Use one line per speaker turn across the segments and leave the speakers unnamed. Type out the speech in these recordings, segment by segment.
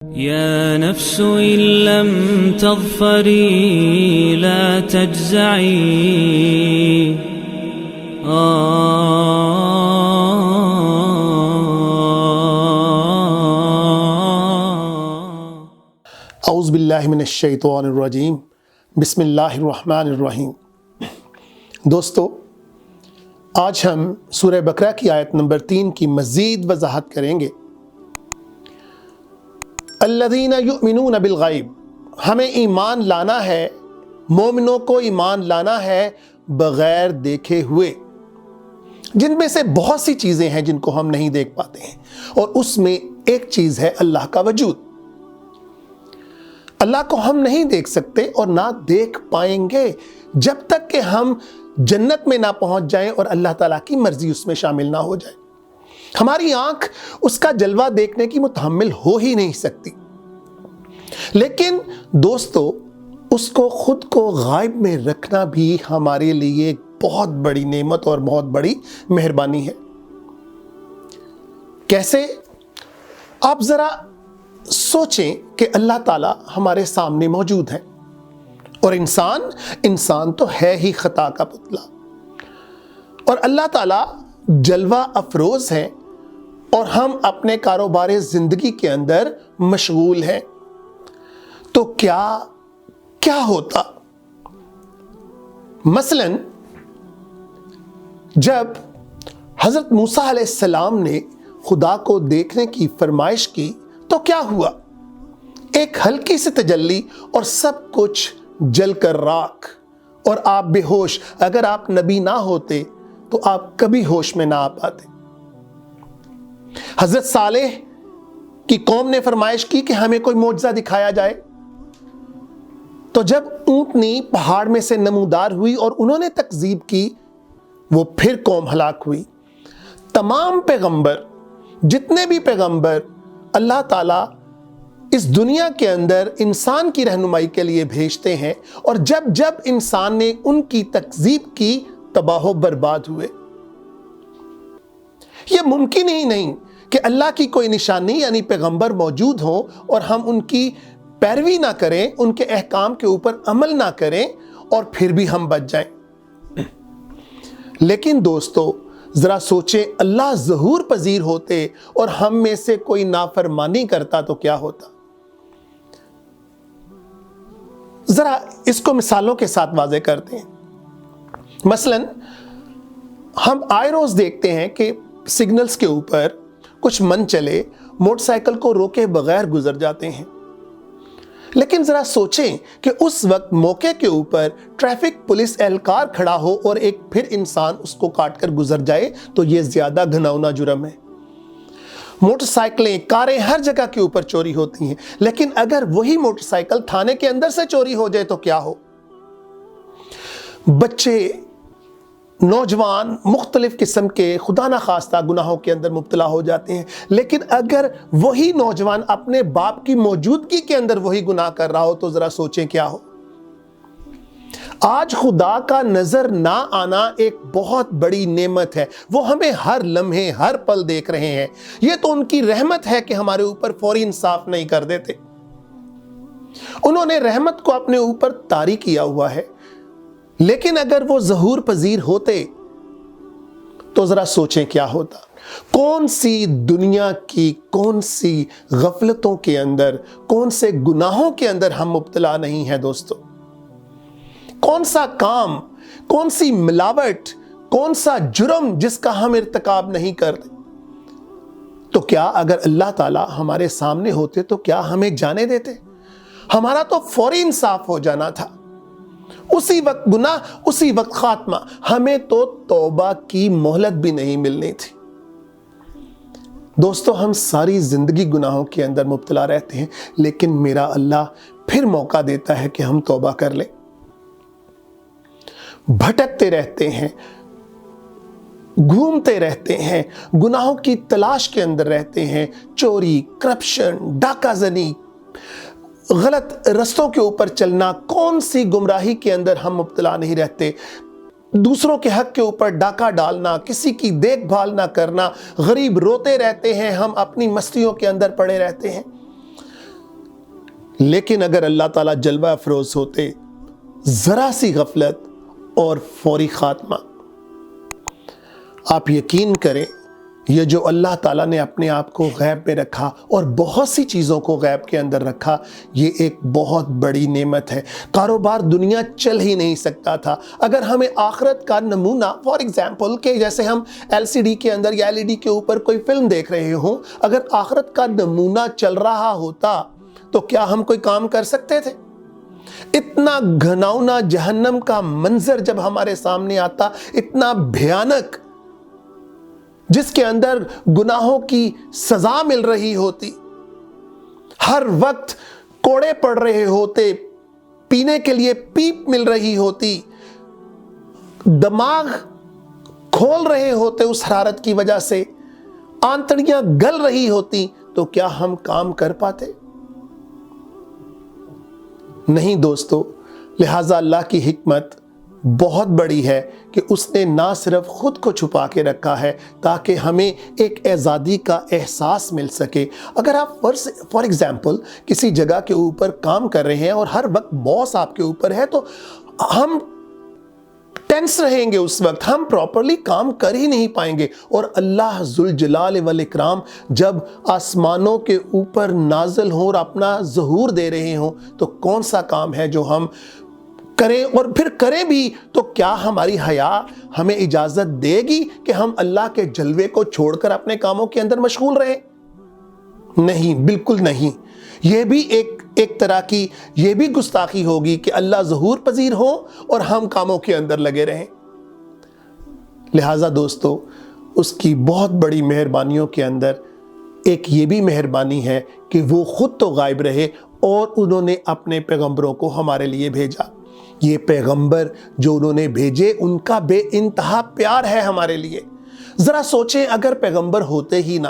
يا نفس إن لم تظفري لا تجزعي
اعوذ باللہ من الشیطان الرجیم بسم اللہ الرحمن الرحیم۔ دوستو، آج ہم سورہ بقرہ کی آیت نمبر 3 کی مزید وضاحت کریں گے۔ الذین یؤمنون بالغیب، ہمیں ایمان لانا ہے، مومنوں کو ایمان لانا ہے بغیر دیکھے ہوئے، جن میں سے بہت سی چیزیں ہیں جن کو ہم نہیں دیکھ پاتے ہیں، اور اس میں ایک چیز ہے اللہ کا وجود۔ اللہ کو ہم نہیں دیکھ سکتے اور نہ دیکھ پائیں گے جب تک کہ ہم جنت میں نہ پہنچ جائیں اور اللہ تعالیٰ کی مرضی اس میں شامل نہ ہو جائے۔ ہماری آنکھ اس کا جلوہ دیکھنے کی متحمل ہو ہی نہیں سکتی، لیکن دوستو، اس کو خود کو غائب میں رکھنا بھی ہمارے لیے ایک بہت بڑی نعمت اور بہت بڑی مہربانی ہے۔ کیسے؟ آپ ذرا سوچیں کہ اللہ تعالیٰ ہمارے سامنے موجود ہیں، اور انسان تو ہے ہی خطا کا پتلا، اور اللہ تعالیٰ جلوہ افروز ہیں اور ہم اپنے کاروبار زندگی کے اندر مشغول ہیں۔ تو کیا ہوتا؟ مثلا جب حضرت موسیٰ علیہ السلام نے خدا کو دیکھنے کی فرمائش کی تو کیا ہوا؟ ایک ہلکی سی تجلی اور سب کچھ جل کر راکھ، اور آپ بے ہوش۔ اگر آپ نبی نہ ہوتے تو آپ کبھی ہوش میں نہ آ پاتے۔ حضرت صالح کی قوم نے فرمائش کی کہ ہمیں کوئی معجزہ دکھایا جائے، تو جب اونٹنی پہاڑ میں سے نمودار ہوئی اور انہوں نے تکذیب کی، وہ پھر قوم ہلاک ہوئی۔ تمام پیغمبر، جتنے بھی پیغمبر اللہ تعالیٰ اس دنیا کے اندر انسان کی رہنمائی کے لیے بھیجتے ہیں، اور جب انسان نے ان کی تکذیب کی، تباہ و برباد ہوئے۔ یہ ممکن ہی نہیں کہ اللہ کی کوئی نشانی یعنی پیغمبر موجود ہوں اور ہم ان کی پیروی نہ کریں، ان کے احکام کے اوپر عمل نہ کریں، اور پھر بھی ہم بچ جائیں۔ لیکن دوستو، ذرا سوچیں، اللہ ظہور پذیر ہوتے اور ہم میں سے کوئی نافرمانی کرتا تو کیا ہوتا؟ ذرا اس کو مثالوں کے ساتھ واضح کرتے ہیں۔ مثلا ہم آئے روز دیکھتے ہیں کہ سگنلز کے اوپر کچھ من چلے موٹر سائیکل کو روکے بغیر گزر جاتے ہیں، لیکن ذرا سوچیں کہ اس وقت موقع کے اوپر ٹریفک پولیس اہلکار کھڑا ہو اور ایک پھر انسان اس کو کاٹ کر گزر جائے تو یہ زیادہ گھناؤنا جرم ہے۔ موٹر سائیکلیں، کاریں ہر جگہ کے اوپر چوری ہوتی ہیں، لیکن اگر وہی موٹر سائیکل تھانے کے اندر سے چوری ہو جائے تو کیا ہو؟ بچے، نوجوان مختلف قسم کے خدا نخواستہ گناہوں کے اندر مبتلا ہو جاتے ہیں، لیکن اگر وہی نوجوان اپنے باپ کی موجودگی کے اندر وہی گناہ کر رہا ہو تو ذرا سوچیں کیا ہو۔ آج خدا کا نظر نہ آنا ایک بہت بڑی نعمت ہے، وہ ہمیں ہر لمحے ہر پل دیکھ رہے ہیں۔ یہ تو ان کی رحمت ہے کہ ہمارے اوپر فوری انصاف نہیں کر دیتے۔ انہوں نے رحمت کو اپنے اوپر طاری کیا ہوا ہے، لیکن اگر وہ ظہور پذیر ہوتے تو ذرا سوچیں کیا ہوتا۔ کون سی دنیا کی کون سی غفلتوں کے اندر، کون سے گناہوں کے اندر ہم مبتلا نہیں ہیں دوستو؟ کون سا کام، کون سی ملاوٹ، کون سا جرم جس کا ہم ارتکاب نہیں کرتے؟ تو کیا اگر اللہ تعالیٰ ہمارے سامنے ہوتے تو کیا ہمیں جانے دیتے؟ ہمارا تو فوری انصاف ہو جانا تھا، اسی وقت گناہ، اسی وقت خاتمہ۔ ہمیں تو توبہ کی مہلت بھی نہیں ملنی تھی۔ دوستو، ہم ساری زندگی گناہوں کے اندر مبتلا رہتے ہیں، لیکن میرا اللہ پھر موقع دیتا ہے کہ ہم توبہ کر لیں۔ بھٹکتے رہتے ہیں، گھومتے رہتے ہیں، گناہوں کی تلاش کے اندر رہتے ہیں، چوری، کرپشن، ڈاکہ زنی، غلط رستوں کے اوپر چلنا، کون سی گمراہی کے اندر ہم مبتلا نہیں رہتے؟ دوسروں کے حق کے اوپر ڈاکہ ڈالنا، کسی کی دیکھ بھال نہ کرنا، غریب روتے رہتے ہیں، ہم اپنی مستیوں کے اندر پڑے رہتے ہیں۔ لیکن اگر اللہ تعالیٰ جلوہ افروز ہوتے، ذرا سی غفلت اور فوری خاتمہ. آپ یقین کریں یہ جو اللہ تعالیٰ نے اپنے آپ کو غیب میں رکھا اور بہت سی چیزوں کو غیب کے اندر رکھا، یہ ایک بہت بڑی نعمت ہے. کاروبار دنیا چل ہی نہیں سکتا تھا اگر ہمیں آخرت کا نمونہ، فار ایگزامپل کہ جیسے ہم LCD کے اندر یا LED کے اوپر کوئی فلم دیکھ رہے ہوں، اگر آخرت کا نمونہ چل رہا ہوتا تو کیا ہم کوئی کام کر سکتے تھے؟ اتنا گھناؤنا جہنم کا منظر جب ہمارے سامنے آتا، اتنا بھیانک، جس کے اندر گناہوں کی سزا مل رہی ہوتی، ہر وقت کوڑے پڑ رہے ہوتے، پینے کے لیے پیپ مل رہی ہوتی، دماغ کھول رہے ہوتے اس حرارت کی وجہ سے، آنتڑیاں گل رہی ہوتی، تو کیا ہم کام کر پاتے؟ نہیں دوستو. لہٰذا اللہ کی حکمت بہت بڑی ہے کہ اس نے نہ صرف خود کو چھپا کے رکھا ہے تاکہ ہمیں ایک آزادی کا احساس مل سکے. اگر آپ فار ایگزامپل کسی جگہ کے اوپر کام کر رہے ہیں اور ہر وقت باس آپ کے اوپر ہے تو ہم ٹینس رہیں گے، اس وقت ہم پراپرلی کام کر ہی نہیں پائیں گے. اور اللہ ذوالجلال والاکرام جب آسمانوں کے اوپر نازل ہوں اور اپنا ظہور دے رہے ہوں تو کون سا کام ہے جو ہم کریں؟ اور پھر کریں بھی تو کیا ہماری حیا ہمیں اجازت دے گی کہ ہم اللہ کے جلوے کو چھوڑ کر اپنے کاموں کے اندر مشغول رہیں؟ نہیں، بالکل نہیں. یہ بھی ایک طرح کی یہ بھی گستاخی ہوگی کہ اللہ ظہور پذیر ہو اور ہم کاموں کے اندر لگے رہیں. لہٰذا دوستو، اس کی بہت بڑی مہربانیوں کے اندر ایک یہ بھی مہربانی ہے کہ وہ خود تو غائب رہے اور انہوں نے اپنے پیغمبروں کو ہمارے لیے بھیجا. یہ پیغمبر جو انہوں نے بھیجے، ان کا بے انتہا پیار ہے ہمارے لیے. ذرا سوچیں اگر پیغمبر ہوتے ہی نہ،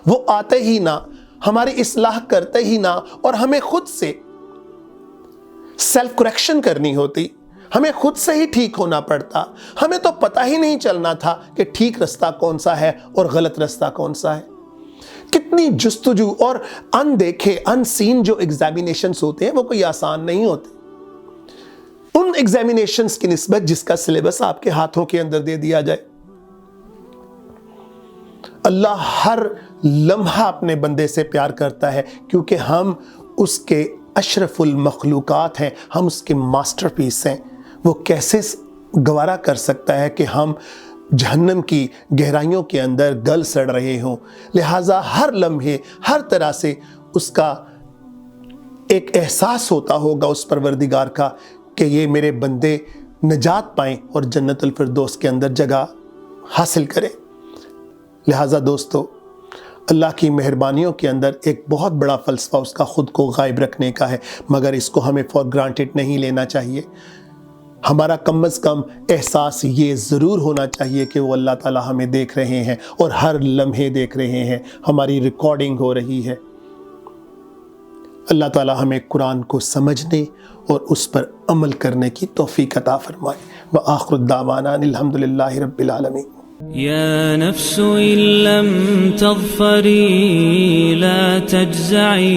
وہ آتے ہی نہ، ہماری اصلاح کرتے ہی نہ، اور ہمیں خود سے سیلف کریکشن کرنی ہوتی، ہمیں خود سے ہی ٹھیک ہونا پڑتا، ہمیں تو پتہ ہی نہیں چلنا تھا کہ ٹھیک رستہ کون سا ہے اور غلط رستہ کون سا ہے. کتنی جستجو اور اندیکھے ان سین جو ایگزامینیشنز ہوتے ہیں وہ کوئی آسان نہیں ہوتے. ان ایگزامینیشنز کی نسبت جس کا سلیبس آپ کے ہاتھوں کے اندر دے دیا جائے. اللہ ہر لمحہ اپنے بندے سے پیار کرتا ہے کیونکہ ہم اس کے اشرف المخلوقات ہیں، ہم اس کے ماسٹر پیس ہیں. وہ کیسے گوارا کر سکتا ہے کہ ہم جہنم کی گہرائیوں کے اندر گل سڑ رہے ہوں؟ لہٰذا ہر لمحے ہر طرح سے اس کا ایک احساس ہوتا ہوگا اس پروردگار کا کہ یہ میرے بندے نجات پائیں اور جنت الفردوس کے اندر جگہ حاصل کریں. لہٰذا دوستو، اللہ کی مہربانیوں کے اندر ایک بہت بڑا فلسفہ اس کا خود کو غائب رکھنے کا ہے، مگر اس کو ہمیں فار گرانٹڈ نہیں لینا چاہیے. ہمارا کم از کم احساس یہ ضرور ہونا چاہیے کہ وہ اللہ تعالیٰ ہمیں دیکھ رہے ہیں اور ہر لمحے دیکھ رہے ہیں، ہماری ریکارڈنگ ہو رہی ہے. اللہ تعالیٰ ہمیں قرآن کو سمجھنے اور اس پر عمل کرنے کی توفیق عطا فرمائے. وآخر الدعوانا الحمدللہ رب العالمین.
يا نفس إن لم تظفري لا تجزعي